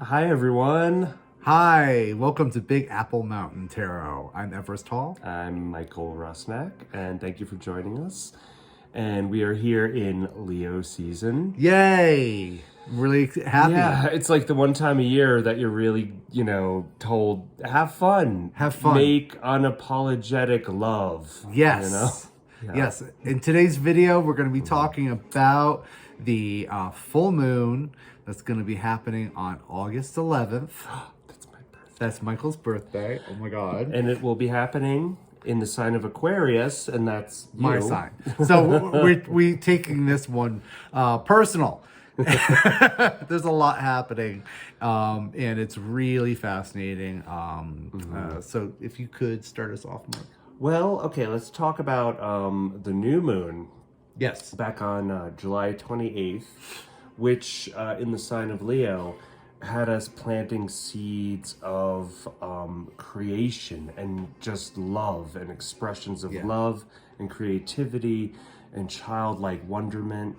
Hi, everyone. Hi, welcome to Big Apple Mountain Tarot. I'm Everest Hall. I'm Michael Rusnak, and thank you for joining us. And we are here in Leo season. Yay! I'm really happy. Yeah, it's like the one time a year that you're really, told, have fun. Have fun. Make unapologetic love. Yes. Yeah. Yes. In today's video, we're going to be talking about the full moon that's going to be happening on August 11th. That's my birthday. That's Michael's birthday. Oh my God. And it will be happening in the sign of Aquarius, and that's My you. sign. So we're taking this one personal. There's a lot happening, and it's really fascinating. So if you could start us off, Mike. Well, okay, let's talk about the new moon. Yes. Back on July 28th, which in the sign of Leo had us planting seeds of creation and just love and expressions of love and creativity and childlike wonderment.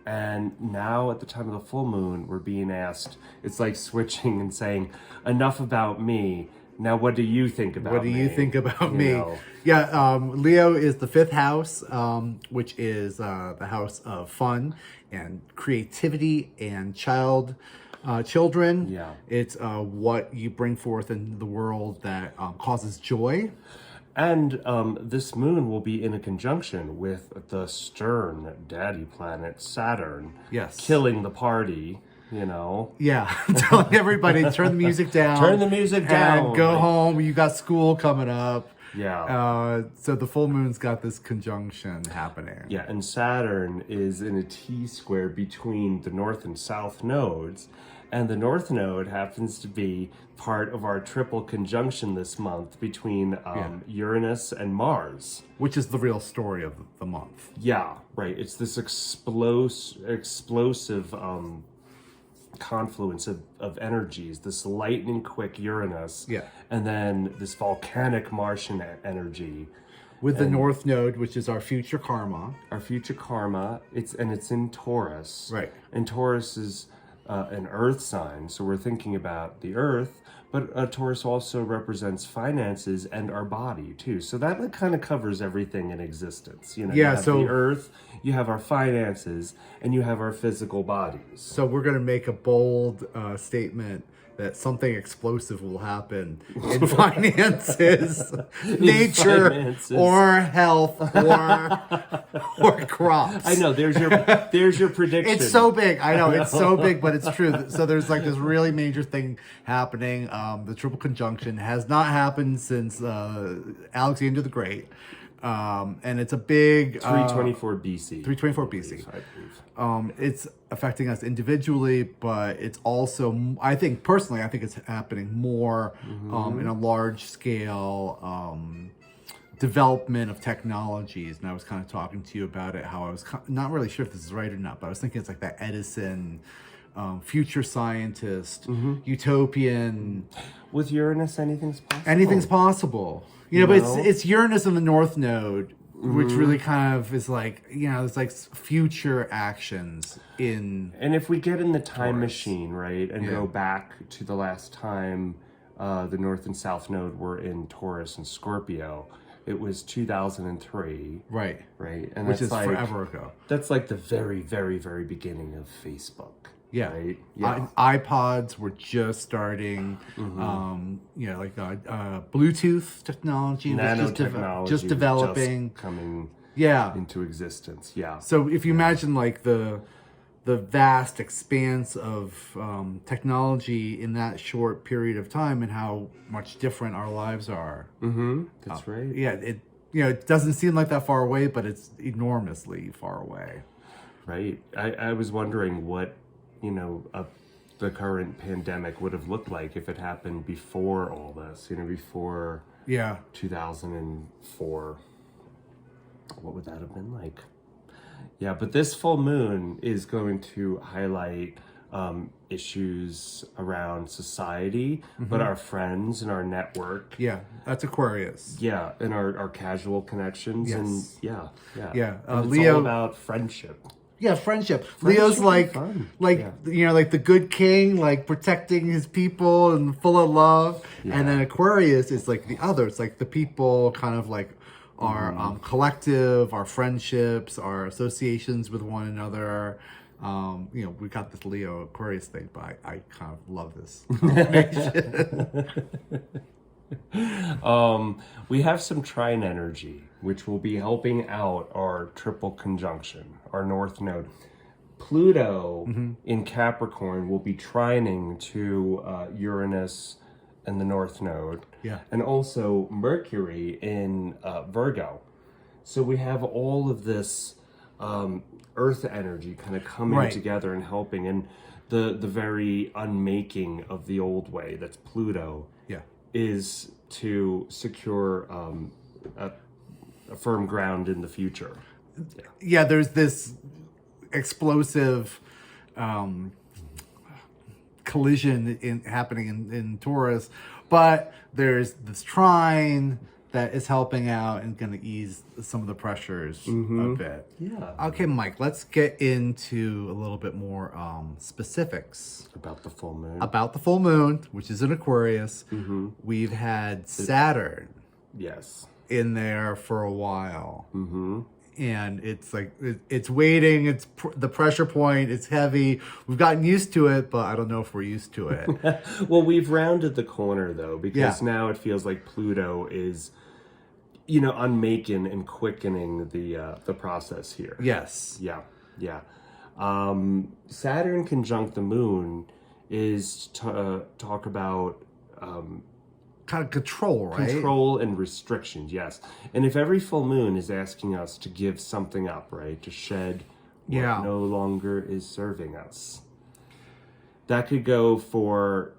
And now at the time of the full moon, we're being asked, it's like switching and saying, enough about me. Now, what do you think about me? What do you think about me? Know? Yeah, Leo is the fifth house, which is the house of fun and creativity and children. Yeah. It's what you bring forth in the world that causes joy. And this moon will be in a conjunction with the stern daddy planet Saturn. Yes. Killing the party, Yeah, telling everybody turn the music down. Turn the music down. And go home. You got school coming up. Yeah. So the full moon's got this conjunction happening. Yeah, and Saturn is in a T-square between the north and south nodes. And the north node happens to be part of our triple conjunction this month between Uranus and Mars. Which is the real story of the month. Yeah, right. It's this explosive confluence of energies, this lightning quick Uranus, and then this volcanic Martian energy. With the North Node, which is our future karma. Our future karma, it's in Taurus. Right. And Taurus is an earth sign, so we're thinking about the earth, but Taurus also represents finances and our body too. So that kind of covers everything in existence. You have the earth, you have our finances, and you have our physical bodies. So we're going to make a bold statement that something explosive will happen in finances, nature, finances. or health, or crops. I know. There's your prediction. It's so big. I know it's so big, but it's true. So there's like this really major thing happening. The triple conjunction has not happened since Alexander the Great. And it's a big 324 BC. 324 BC. I believe. It's affecting us individually, but it's also, I think it's happening more in a large scale development of technologies. And I was kind of talking to you about it, how I was not really sure if this is right or not, but I was thinking it's like that Edison, future scientist, utopian. With Uranus, anything's possible. Anything's possible. But it's Uranus in the North Node, which really kind of is like, it's like future actions in. And if we get in the time machine, right, and go back to the last time the North and South Node were in Taurus and Scorpio, it was 2003. Right. Right. And which is like, forever ago. That's like the very, very, very beginning of Facebook. Yeah. Right? Yeah. iPods were just starting, like Bluetooth technology nanotechnology just developing. Just coming into existence. Yeah. So if you imagine like the vast expanse of technology in that short period of time and how much different our lives are. That's right. Yeah. It doesn't seem like that far away, but it's enormously far away. Right. I was wondering what, the current pandemic would have looked like if it happened before all this, before 2004. What would that have been like? Yeah, but this full moon is going to highlight issues around society, but our friends and our network. Yeah, that's Aquarius. Yeah, and our casual connections. Yes. And yeah. And it's Leo, all about friendship. Yeah, friendship. Friendship Leo's and like, fun. like the good king, like protecting his people and full of love. Yeah. And then Aquarius is like the other. It's like the people, kind of like our collective, our friendships, our associations with one another. We got this Leo Aquarius thing, but I kind of love this combination. We have some trine energy, which will be helping out our triple conjunction, our north node. Pluto in Capricorn will be trining to Uranus and the north node. Yeah. And also Mercury in Virgo. So we have all of this earth energy kind of coming together and helping. And the very unmaking of the old way, that's Pluto, is to secure a firm ground in the future. Yeah, there's this explosive collision happening in Taurus, but there's this trine that is helping out and going to ease some of the pressures a bit. Yeah. Okay, Mike, let's get into a little bit more specifics. About the full moon. About the full moon, which is in Aquarius. We've had Saturn Yes. in there for a while. And it's like, it's waiting, it's the pressure point, it's heavy. We've gotten used to it, but I don't know if we're used to it. Well, we've rounded the corner, though, because now it feels like Pluto is, unmaking and quickening the process here. Yes. Yeah, yeah. Saturn conjunct the moon is to talk about Kind of control, right? control and restrictions, yes. And if every full moon is asking us to give something up, right, to shed what no longer is serving us, that could go for,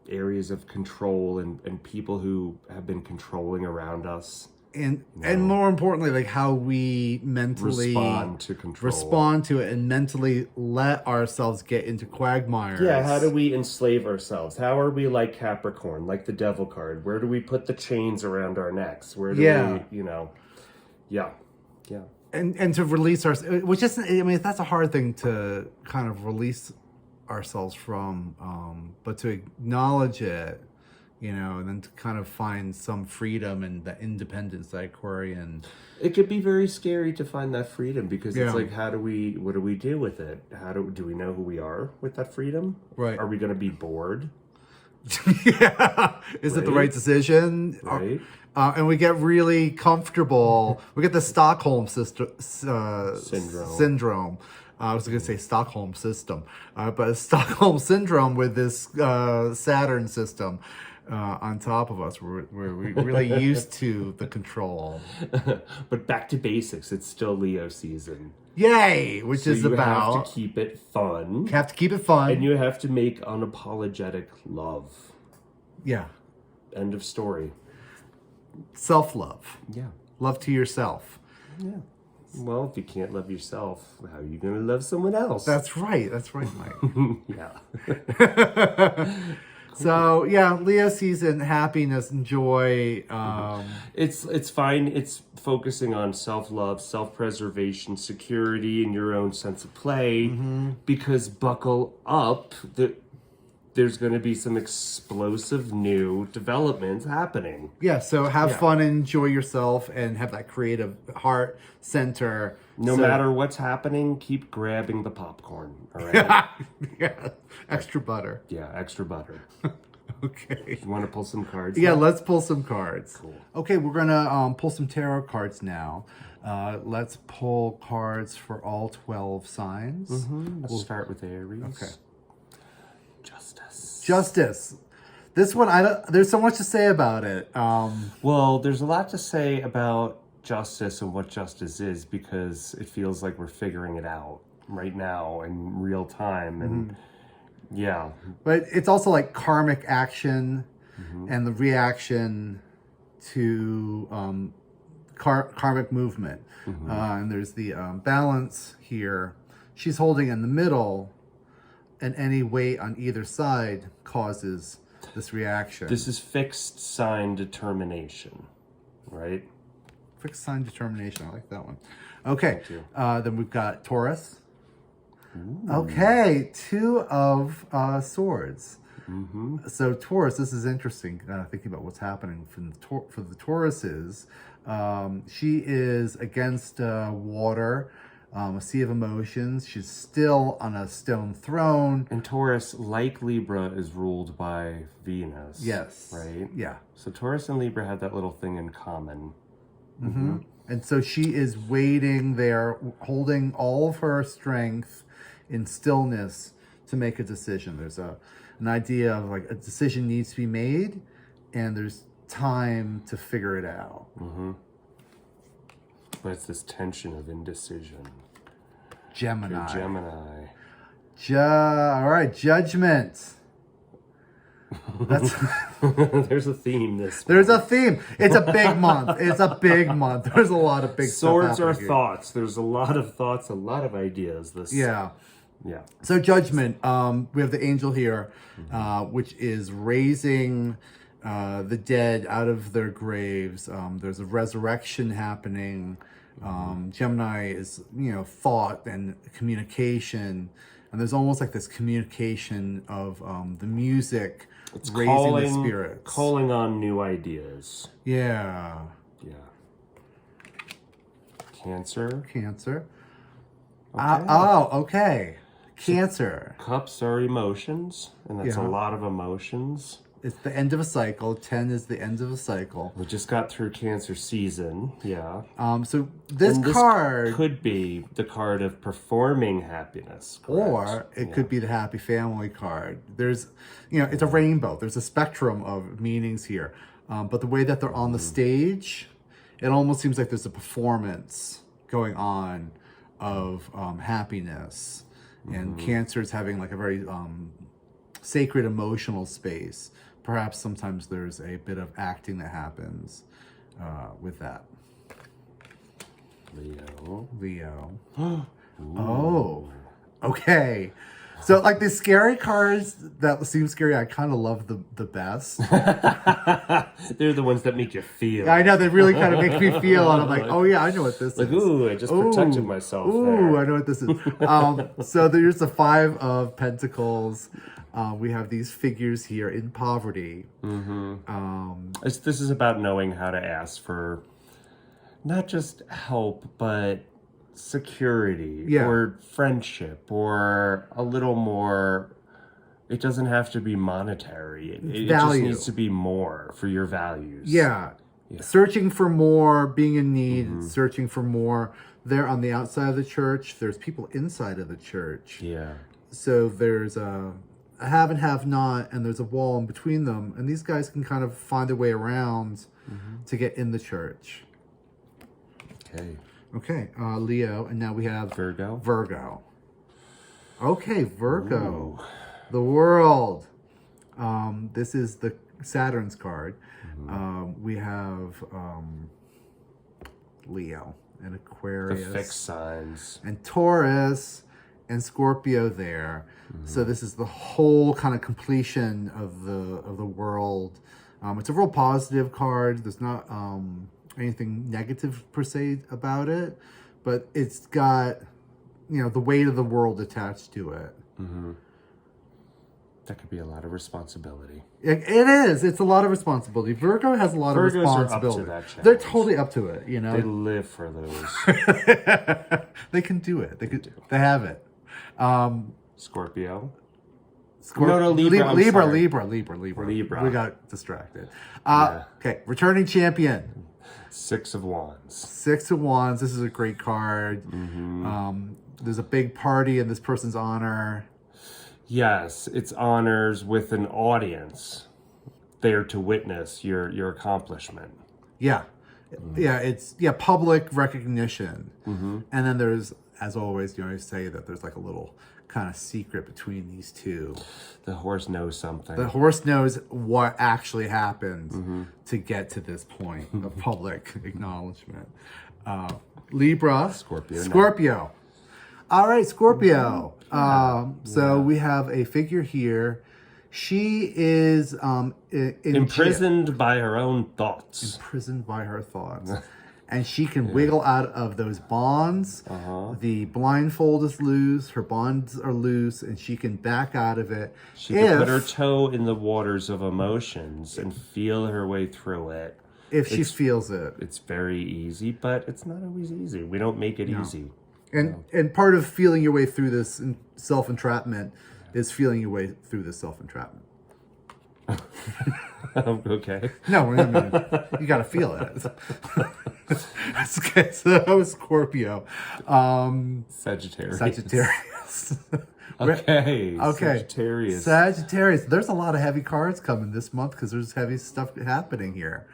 areas of control and people who have been controlling around us. And more importantly, like how we mentally respond to it and mentally let ourselves get into quagmires. Yeah, how do we enslave ourselves? How are we like Capricorn, like the devil card? Where do we put the chains around our necks? Where do we, yeah. And to release our, which isn't, I mean, that's a hard thing to kind of release ourselves from, but to acknowledge it, and then to kind of find some freedom and the independence that Aquarian. It could be very scary to find that freedom because it's like, what do we do with it? Do we know who we are with that freedom? Right. Are we going to be bored? Is it the right decision? Right. And we get really comfortable. We get the Stockholm syndrome. I was going to say Stockholm system, but Stockholm syndrome with this Saturn system on top of us. We're really used to the control. But back to basics. It's still Leo season. Yay! Which is you about... have to keep it fun. Have to keep it fun. And you have to make unapologetic love. Yeah. End of story. Self-love. Yeah. Love to yourself. Yeah. Well, if you can't love yourself, how are you going to love someone else? That's right, Mike. Yeah. So, Leo season, happiness and joy. It's fine. It's focusing on self-love, self-preservation, security, and your own sense of play. Because buckle up, there's going to be some explosive new developments happening. Yeah, so have fun and enjoy yourself and have that creative heart center. No matter what's happening, keep grabbing the popcorn, all right? Extra butter. Yeah, extra butter. Okay. You want to pull some cards? Yeah, let's pull some cards. Cool. Okay, we're going to pull some tarot cards now. Let's pull cards for all 12 signs. We'll start with Aries. Okay. Justice. This one, there's so much to say about it. Well, there's a lot to say about justice and what justice is because it feels like we're figuring it out right now in real time. And But it's also like karmic action and the reaction to karmic movement. And there's the balance here. She's holding in the middle, and any weight on either side causes this reaction. This is fixed sign determination, right? Fixed sign determination. I like that one. Okay. too. Then we've got Taurus. Okay, 2 of swords. So Taurus, this is interesting. Thinking about what's happening for the Tauruses. She is against water, a sea of emotions. She's still on a stone throne. And Taurus, like Libra, is ruled by Venus. Yes. Right? Yeah. So Taurus and Libra have that little thing in common. And so she is waiting there, holding all of her strength in stillness to make a decision. There's an idea of like a decision needs to be made, and there's time to figure it out. But it's this tension of indecision. Gemini. You're Gemini. All right, Judgment. That's There's a theme this there's a theme. It's a big month. It's a big month. There's a lot of big Swords stuff are happening here. thoughts. There's a lot of thoughts, a lot of ideas. Yeah. Yeah. So Judgment, we have the angel here, which is raising the dead out of their graves. There's a resurrection happening. Gemini is, thought and communication. And there's almost like this communication of the music raising the spirits. Calling on new ideas. Yeah. Yeah. Cancer. Okay. Okay. Cancer. Cups are emotions, and that's Yeah. a lot of emotions. It's the end of a cycle. 10 is the end of a cycle. We just got through Cancer season, yeah. So this And card, could be the card of performing happiness, correct? or it could be the happy family card. There's, it's a rainbow. There's a spectrum of meanings here. But the way that they're on the stage, it almost seems like there's a performance going on of happiness. And Cancer is having like a very sacred emotional space. Perhaps sometimes there's a bit of acting that happens with that. Leo. Oh, okay. So like the scary cards that seem scary, I kind of love the best. They're the ones that make you feel. I know, they really kind of make me feel, and I'm like, oh yeah, I know what this is. Ooh, I just protected myself there. I know what this is. So there's the 5 of Pentacles. We have these figures here in poverty. This is about knowing how to ask for not just help, but security or friendship or a little more. It doesn't have to be monetary. It just needs to be more for your values. Yeah. Searching for more, being in need, searching for more. They're on the outside of the church. There's people inside of the church. Yeah. So there's a have and have not, and there's a wall in between them. And these guys can kind of find a way around to get in the church. Okay, Leo, and now we have Virgo. Okay, Virgo. Ooh. The world. This is the Saturn's card. We have Leo and Aquarius. The fixed signs. And Taurus and Scorpio there. So this is the whole kind of completion of the world. It's a real positive card. There's not anything negative per se about it, but it's got the weight of the world attached to it. That could be a lot of responsibility. It is. It's a lot of responsibility. Virgo has a lot of responsibility. Are up to that challenge. They're totally up to it. They live for those. They can do it. They have it. Scorpio. Libra. Libra. We got distracted. Okay, returning champion. 6 of Wands. 6 of Wands. This is a great card. There's a big party in this person's honor. Yes, it's honors with an audience there to witness your accomplishment. Yeah. It's public recognition. And then there's, as always, I say that there's like a little kind of secret between these two. The horse knows something. The horse knows what actually happened to get to this point of public acknowledgement. Libra. Scorpio. All right, Scorpio. So we have a figure here. She is imprisoned by her own thoughts. Imprisoned by her thoughts. and she can wiggle out of those bonds. The blindfold is loose, her bonds are loose, and she can back out of it. She can put her toe in the waters of emotions and feel her way through it. If she feels it. It's very easy, but it's not always easy. We don't make it easy. And part of feeling your way through this self-entrapment is feeling your way through this self-entrapment. Okay. No, I mean, you got to feel it. Okay, so that was Scorpio. Sagittarius. Okay. Sagittarius. Sagittarius. There's a lot of heavy cards coming this month because there's heavy stuff happening here.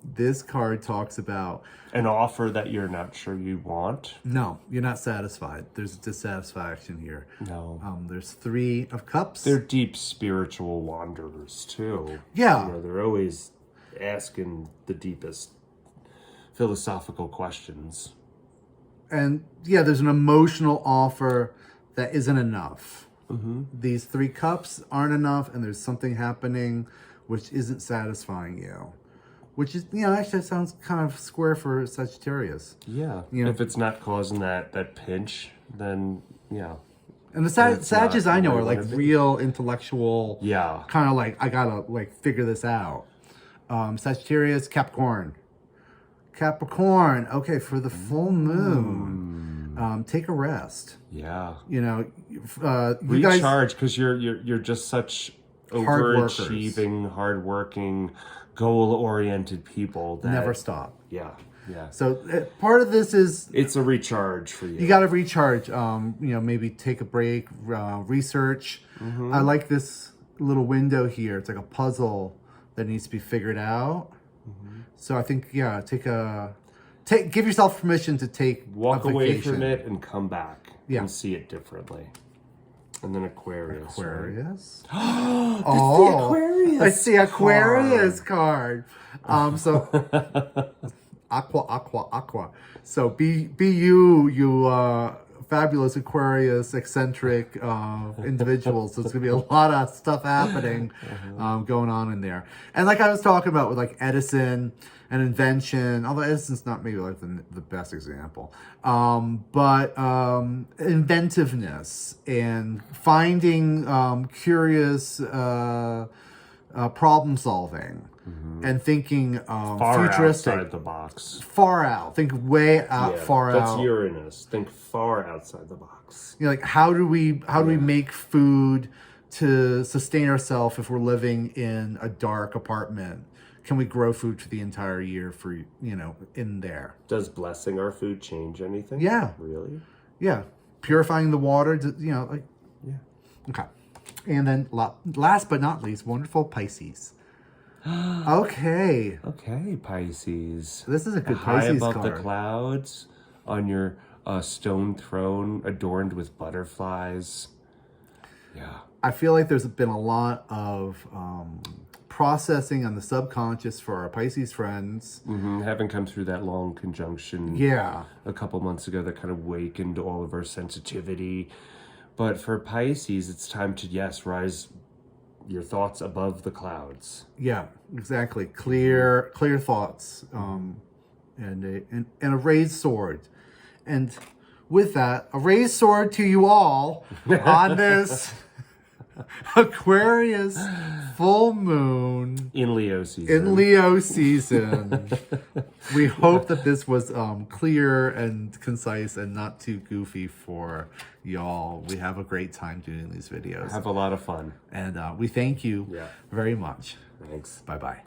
This card talks about an offer that you're not sure you want. No, you're not satisfied. There's dissatisfaction here. No. There's 3 of Cups. They're deep spiritual wanderers too. Yeah. You know, they're always asking the deepest philosophical questions. And yeah, there's an emotional offer that isn't enough. These 3 cups aren't enough, and there's something happening which isn't satisfying you. Which is, actually that sounds kind of square for Sagittarius. Yeah. If it's not causing that pinch, then yeah. And the Sagittarius I know are like real intellectual. Yeah. Kind of like, I gotta figure this out. Sagittarius, Capricorn. Okay, for the full moon, take a rest. Yeah. You recharge, because you're just such overachieving, hardworking, goal-oriented people that never stop. Yeah. So part of this is it's a recharge for you. You got to recharge. Maybe take a break, research. I like this little window here. It's like a puzzle that needs to be figured out. So I think give yourself permission to walk away from it and come back and see it differently. And then Aquarius. Right? Oh, the Aquarius. It's the Aquarius card. So aqua. So be you fabulous Aquarius eccentric individuals. So it's gonna be a lot of stuff happening going on in there. And like I was talking about with like Edison and invention, although Edison's not maybe like the best example, but inventiveness and finding curious problem solving. And thinking far futuristic, outside the box, far out. Think way out, far out. That's Uranus. Think far outside the box. Like how do we make food to sustain ourselves if we're living in a dark apartment? Can we grow food for the entire year for in there? Does blessing our food change anything? Yeah. Really? Yeah. Purifying the water. Yeah. Okay. And then last but not least, wonderful Pisces. Okay, Pisces. This is a good high Pisces above card. the clouds, on your stone throne adorned with butterflies. Yeah. I feel like there's been a lot of processing on the subconscious for our Pisces friends. Having come through that long conjunction a couple months ago that kind of wakened all of our sensitivity. But for Pisces, it's time to, rise your thoughts above the clouds. Yeah, exactly. Clear thoughts, and a raised sword. And with that, a raised sword to you all on this Aquarius full moon in Leo season. We hope that this was clear and concise and not too goofy for y'all. We have a great time doing these videos. Have a lot of fun. And we thank you very much. Thanks. Bye-bye.